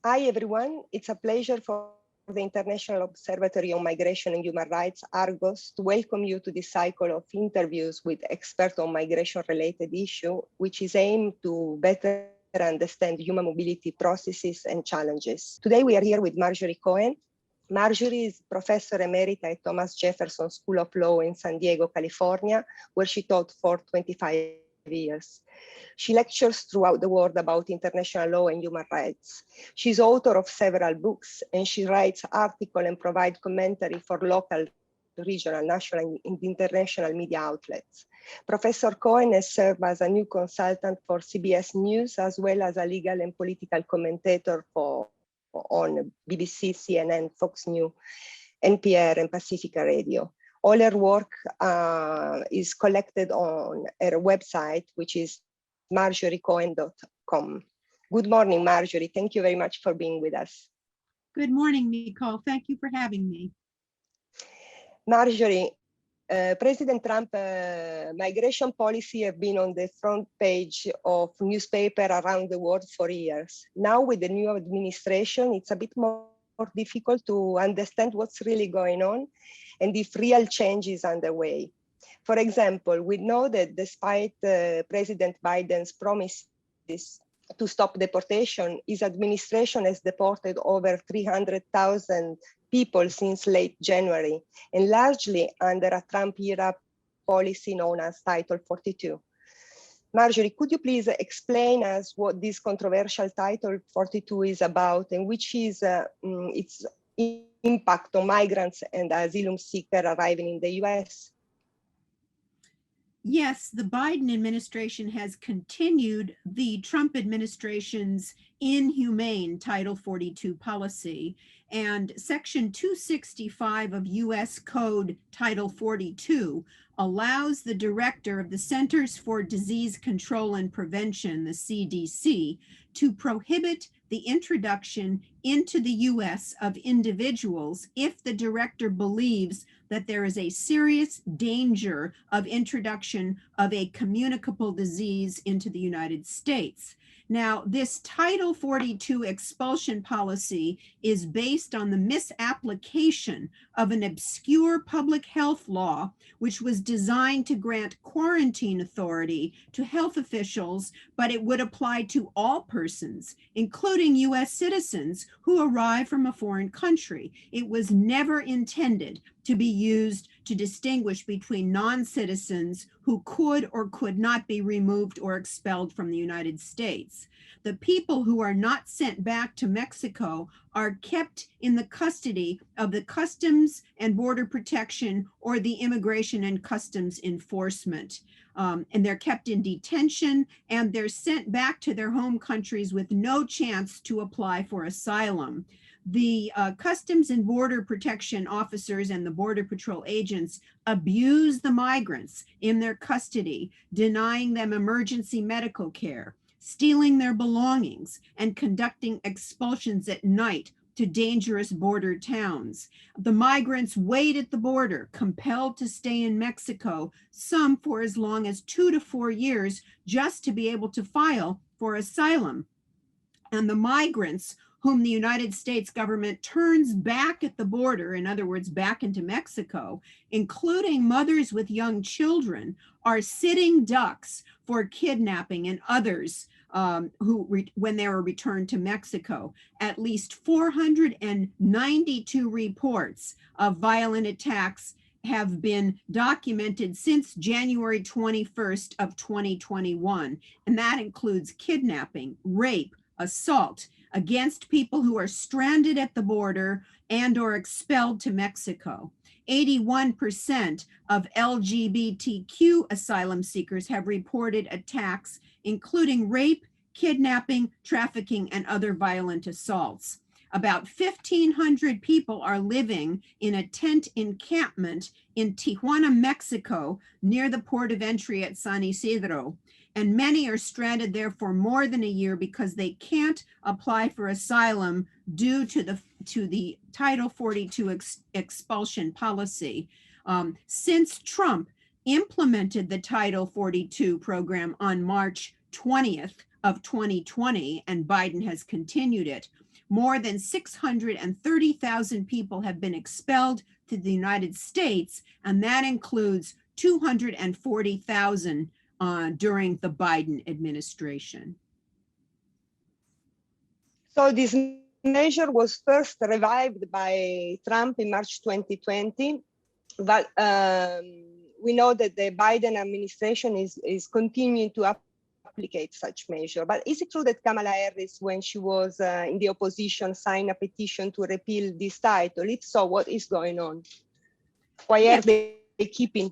Hi, everyone. It's a pleasure for the International Observatory on Migration and Human Rights, Argos, to welcome you to this cycle of interviews with experts on migration-related issues, which is aimed to better understand human mobility processes and challenges. Today, we are here with Marjorie Cohn. Marjorie is Professor Emerita at Thomas Jefferson School of Law in San Diego, California, where she taught for 25 years. She lectures throughout the world about international law and human rights. She's author of several books, and she writes articles and provides commentary for local, regional, national, and international media outlets. Professor Cohn has served as a new consultant for CBS News, as well as a legal and political commentator on BBC, CNN, Fox News, NPR, and Pacifica Radio. All her work is collected on her website, which is marjoriecohn.com. Good morning, Marjorie. Thank you very much for being with us. Good morning, Nicole. Thank you for having me. Marjorie, President Trump migration policy have been on the front page of newspaper around the world for years. Now with the new administration, it's a bit more difficult to understand what's really going on and if real change is underway. For example, we know that despite President Biden's promises to stop deportation, his administration has deported over 300,000 people since late January, and largely under a Trump-era policy known as Title 42. Marjorie, could you please explain us what this controversial Title 42 is about and which is its impact on migrants and asylum seekers arriving in the US? Yes, the Biden administration has continued the Trump administration's inhumane Title 42 policy, and Section 265 of U.S. Code Title 42 allows the director of the Centers for Disease Control and Prevention, the CDC, to prohibit the introduction into the U.S. of individuals if the director believes that there is a serious danger of introduction of a communicable disease into the United States. Now, this Title 42 expulsion policy is based on the misapplication of an obscure public health law, which was designed to grant quarantine authority to health officials, but it would apply to all persons, including U.S. citizens who arrive from a foreign country. It was never intended to be used to distinguish between non-citizens who could or could not be removed or expelled from the United States. The people who are not sent back to Mexico are kept in the custody of the Customs and Border Protection or the Immigration and Customs Enforcement. And they're kept in detention, and they're sent back to their home countries with no chance to apply for asylum. The Customs and Border Protection officers and the Border Patrol agents abuse the migrants in their custody, denying them emergency medical care, stealing their belongings, and conducting expulsions at night to dangerous border towns. The migrants wait at the border, compelled to stay in Mexico, some for as long as 2 to 4 years, just to be able to file for asylum. And the migrants whom the United States government turns back at the border, in other words, back into Mexico, including mothers with young children, are sitting ducks for kidnapping and others when they were returned to Mexico. At least 492 reports of violent attacks have been documented since January 21st of 2021. And that includes kidnapping, rape, assault against people who are stranded at the border and or expelled to Mexico. 81% of LGBTQ asylum seekers have reported attacks, including rape, kidnapping, trafficking, and other violent assaults. About 1,500 people are living in a tent encampment in Tijuana, Mexico, near the port of entry at San Isidro. And many are stranded there for more than a year because they can't apply for asylum due to the Title 42 expulsion policy. Since Trump implemented the Title 42 program on March 20th of 2020, and Biden has continued it, more than 630,000 people have been expelled to the United States, and that includes 240,000 during the Biden administration. So this measure was first revived by Trump in March 2020, but we know that the Biden administration is continuing to applicate such measure. But is it true that Kamala Harris, when she was in the opposition, signed a petition to repeal this title? If so, what is going on? Why are they keeping?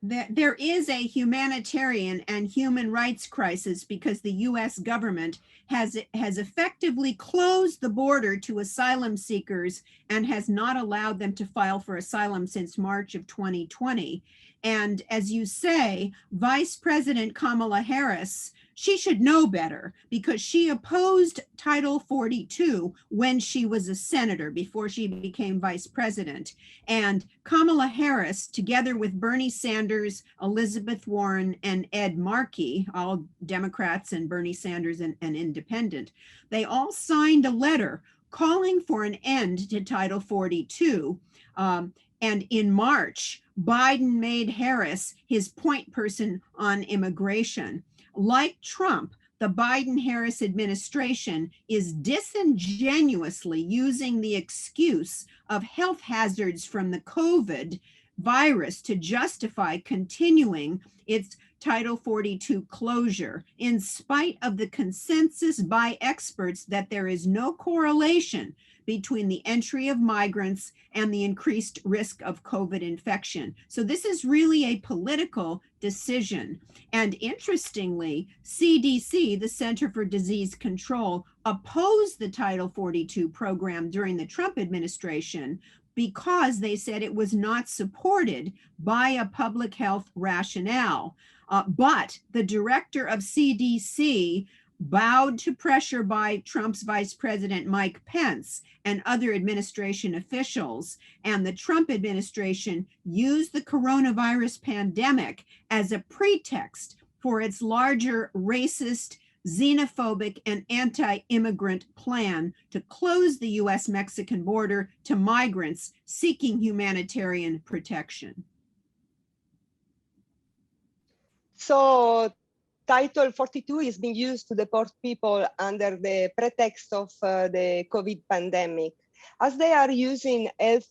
There is a humanitarian and human rights crisis because the US government has effectively closed the border to asylum seekers and has not allowed them to file for asylum since March of 2020. And as you say, Vice President Kamala Harris, she should know better because she opposed Title 42 when she was a senator before she became vice president. And Kamala Harris, together with Bernie Sanders, Elizabeth Warren, and Ed Markey, all Democrats and Bernie Sanders and independent, they all signed a letter calling for an end to Title 42. And in March, Biden made Harris his point person on immigration. Like Trump, the Biden-Harris administration is disingenuously using the excuse of health hazards from the COVID virus to justify continuing its Title 42 closure, in spite of the consensus by experts that there is no correlation between the entry of migrants and the increased risk of COVID infection. So this is really a political decision. And interestingly, CDC, the Center for Disease Control, opposed the Title 42 program during the Trump administration because they said it was not supported by a public health rationale. But the director of CDC bowed to pressure by Trump's Vice President Mike Pence and other administration officials, and the Trump administration used the coronavirus pandemic as a pretext for its larger racist, xenophobic, and anti-immigrant plan to close the US-Mexican border to migrants seeking humanitarian protection. So Title 42 is being used to deport people under the pretext of the COVID pandemic. As they are using health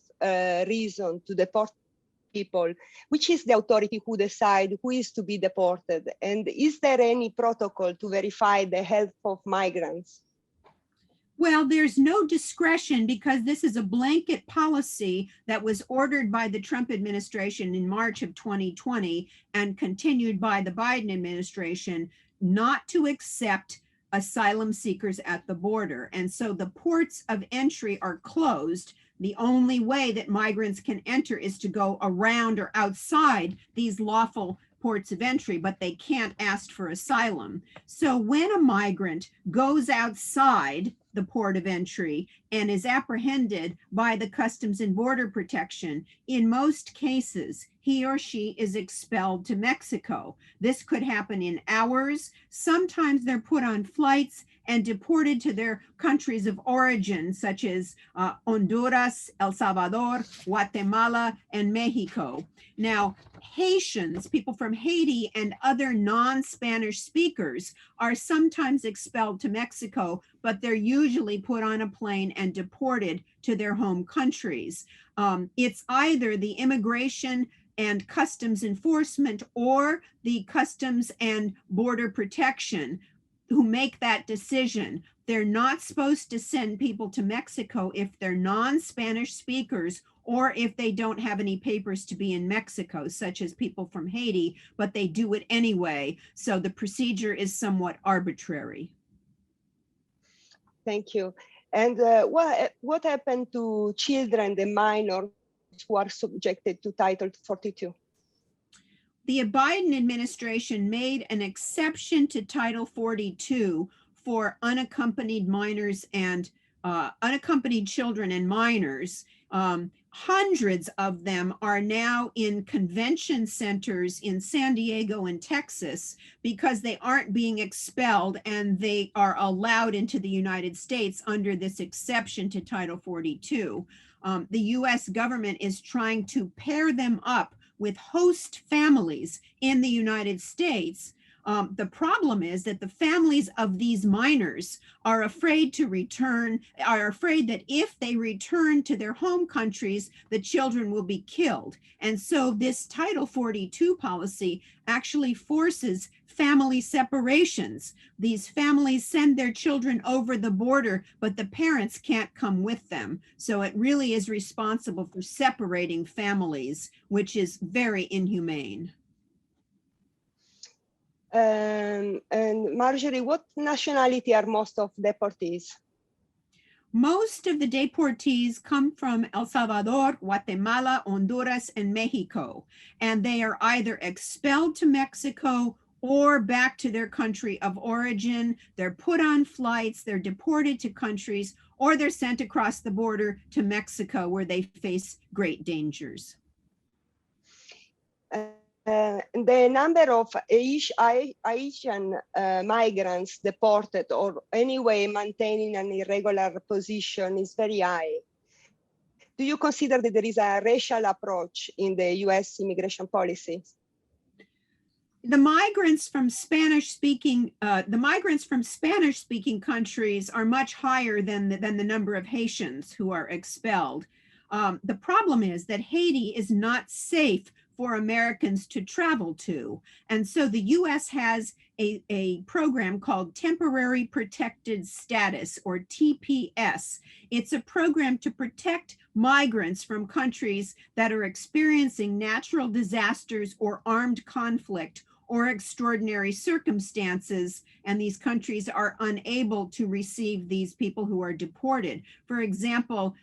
reason to deport people, which is the authority who decide who is to be deported? And is there any protocol to verify the health of migrants? Well, there's no discretion because this is a blanket policy that was ordered by the Trump administration in March of 2020 and continued by the Biden administration not to accept asylum seekers at the border. And so the ports of entry are closed. The only way that migrants can enter is to go around or outside these lawful ports of entry, but they can't ask for asylum. So when a migrant goes outside the port of entry and is apprehended by the Customs and Border Protection, in most cases, he or she is expelled to Mexico. This could happen in hours. Sometimes they're put on flights and deported to their countries of origin, such as Honduras, El Salvador, Guatemala, and Mexico. Now, Haitians, people from Haiti and other non-Spanish speakers are sometimes expelled to Mexico, but they're usually put on a plane and deported to their home countries. It's either the immigration and customs enforcement or the Customs and Border Protection who make that decision. They're not supposed to send people to Mexico if they're non-Spanish speakers or if they don't have any papers to be in Mexico, such as people from Haiti, but they do it anyway. So the procedure is somewhat arbitrary. Thank you. And what happened to children, the minors who are subjected to Title 42? The Biden administration made an exception to Title 42 for unaccompanied minors and unaccompanied children and minors. Hundreds of them are now in convention centers in San Diego and Texas because they aren't being expelled and they are allowed into the United States under this exception to Title 42. The US government is trying to pair them up with host families in the United States. The problem is that the families of these minors are afraid to return, are afraid that if they return to their home countries, the children will be killed. And so this Title 42 policy actually forces family separations. These families send their children over the border, but the parents can't come with them. So it really is responsible for separating families, which is very inhumane. And Marjorie, what nationality are most of deportees? Most of the deportees come from El Salvador, Guatemala, Honduras, and Mexico, and they are either expelled to Mexico or back to their country of origin. They're put on flights, they're deported to countries, or they're sent across the border to Mexico where they face great dangers. The number of Asian migrants deported or anyway maintaining an irregular position is very high. Do you consider that there is a racial approach in the US immigration policy? The migrants from Spanish-speaking countries are much higher than the number of Haitians who are expelled. The problem is that Haiti is not safe for Americans to travel to. And so the US has a program called Temporary Protected Status, or TPS. It's a program to protect migrants from countries that are experiencing natural disasters or armed conflict or extraordinary circumstances, and these countries are unable to receive these people who are deported. For example,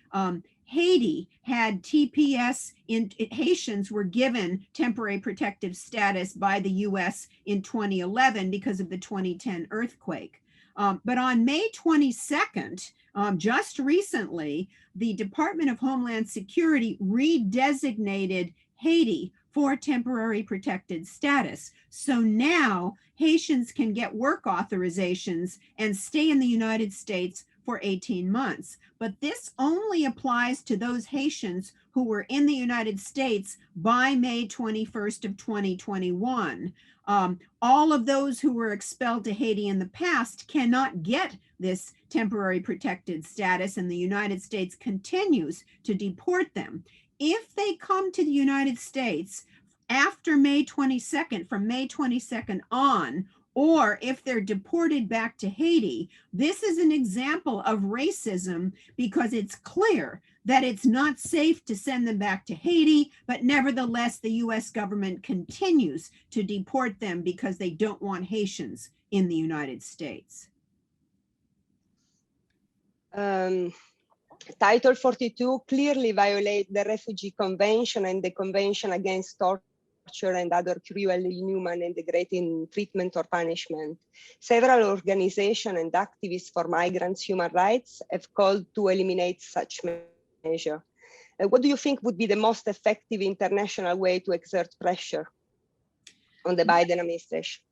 Haiti had TPS, Haitians were given temporary protective status by the US in 2011 because of the 2010 earthquake. But on May 22nd, just recently, the Department of Homeland Security redesignated Haiti for temporary protected status. So now Haitians can get work authorizations and stay in the United States for 18 months. But this only applies to those Haitians who were in the United States by May 21st of 2021. All of those who were expelled to Haiti in the past cannot get this temporary protected status, and the United States continues to deport them. If they come to the United States after May 22nd, from May 22nd on, or if they're deported back to Haiti, this is an example of racism because it's clear that it's not safe to send them back to Haiti, but nevertheless, the US government continues to deport them because they don't want Haitians in the United States. Title 42 clearly violates the Refugee Convention and the Convention Against Torture and other cruel, inhuman, and degrading treatment or punishment. Several organizations and activists for migrants' human rights have called to eliminate such measure. What do you think would be the most effective international way to exert pressure on the Biden administration?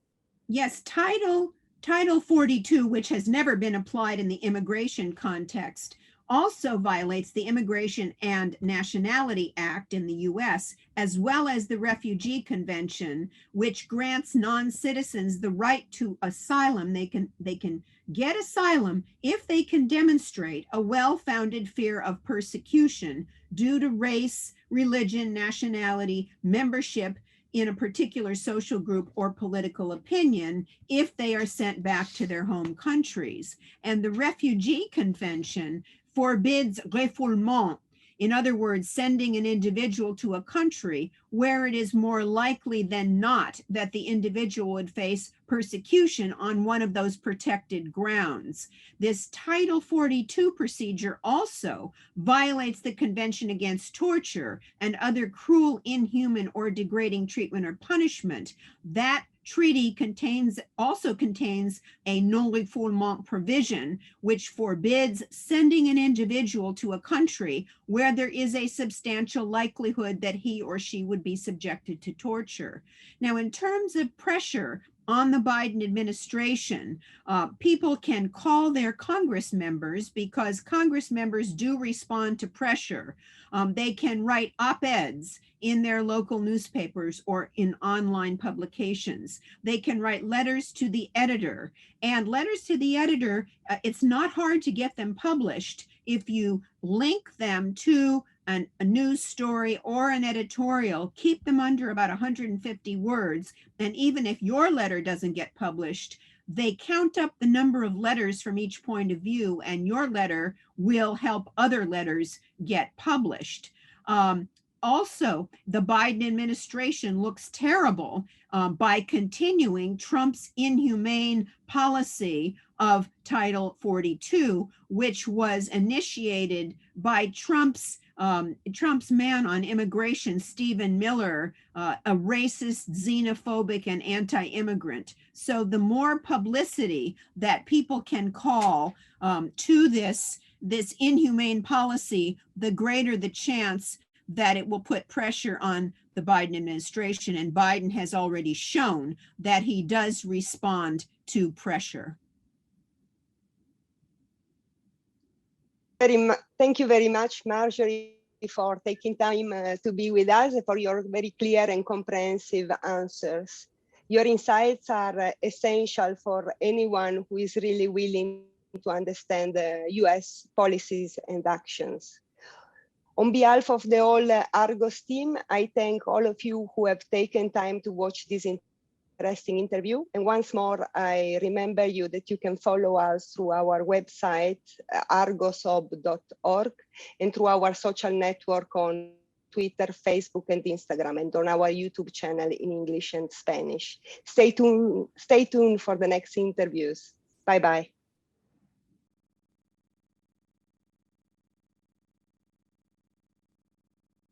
Yes, Title 42, which has never been applied in the immigration context, also violates the Immigration and Nationality Act in the US, as well as the Refugee Convention, which grants non-citizens the right to asylum. They can get asylum if they can demonstrate a well-founded fear of persecution due to race, religion, nationality, membership in a particular social group or political opinion if they are sent back to their home countries. And the Refugee Convention forbids refoulement, in other words, sending an individual to a country where it is more likely than not that the individual would face persecution on one of those protected grounds. This Title 42 procedure also violates the Convention Against Torture and other cruel, inhuman, or degrading treatment or punishment. That treaty also contains a non-refoulement provision, which forbids sending an individual to a country where there is a substantial likelihood that he or she would be subjected to torture. Now, in terms of pressure on the Biden administration, people can call their Congress members, because Congress members do respond to pressure. They can write op-eds in their local newspapers or in online publications. They can write letters to the editor, and letters to the editor, it's not hard to get them published if you link them to a news story or an editorial. Keep them under about 150 words. And even if your letter doesn't get published, they count up the number of letters from each point of view, and your letter will help other letters get published. Also, the Biden administration looks terrible by continuing Trump's inhumane policy of Title 42, which was initiated by Trump's man on immigration, Stephen Miller, a racist, xenophobic, and anti-immigrant. So the more publicity that people can call to this inhumane policy, the greater the chance that it will put pressure on the Biden administration. And Biden has already shown that he does respond to pressure. Thank you very much, Marjorie, for taking time to be with us, for your very clear and comprehensive answers. Your insights are essential for anyone who is really willing to understand the US policies and actions. On behalf of the whole Argos team, I thank all of you who have taken time to watch this interesting interview. And once more, I remember you that you can follow us through our website, argosob.org, and through our social network on Twitter, Facebook, and Instagram, and on our YouTube channel in English and Spanish. Stay tuned for the next interviews. Bye-bye.